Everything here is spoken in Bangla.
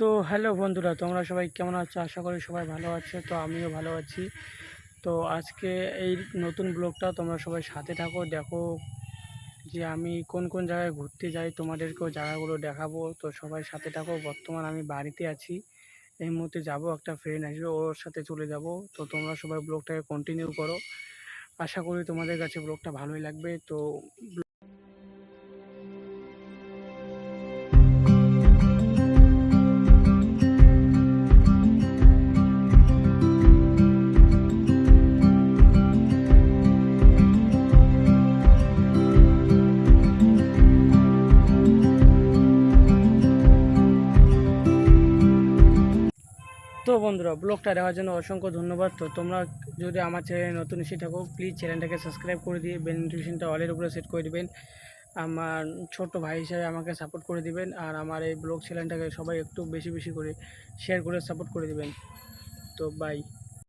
তো হ্যালো বন্ধুরা, তোমরা সবাই কেমন আছো? আশা করি সবাই ভালো আছে। তো আমিও ভালো আছি। তো আজকে এই নতুন ব্লগটা তোমরা সবাই সাথে থাকো, দেখো যে আমি কোন কোন জায়গায় ঘুরতে যাই, তোমাদেরকেও জায়গাগুলো দেখাবো। তো সবাই সাথে থাকো। বর্তমান আমি বাড়িতে আছি, এই মুহূর্তে যাব, একটা ফ্রেন্ড আসবে, ওর সাথে চলে যাব। তো তোমরা সবাই ব্লগটাকে কন্টিনিউ করো। আশা করি তোমাদের কাছে ব্লগটা ভালোই লাগবে। তো বন্ধুরা, ব্লগটা দেখার জন্য অসংখ্য ধন্যবাদ। তো তোমরা যদি আমার চ্যানেলে নতুন এসে থাকো, প্লিজ চ্যানেলটাকে সাবস্ক্রাইব করে দিয়ে বেল নোটিফিকেশনটা অলের উপরে সেট করে দিবেন। আমার ছোট ভাই হিসেবে আমাকে সাপোর্ট করে দিবেন। আর আমার এই ব্লগ চ্যানেলটাকে সবাই একটু বেশি বেশি করে শেয়ার করে সাপোর্ট করে দিবেন। তো বাই।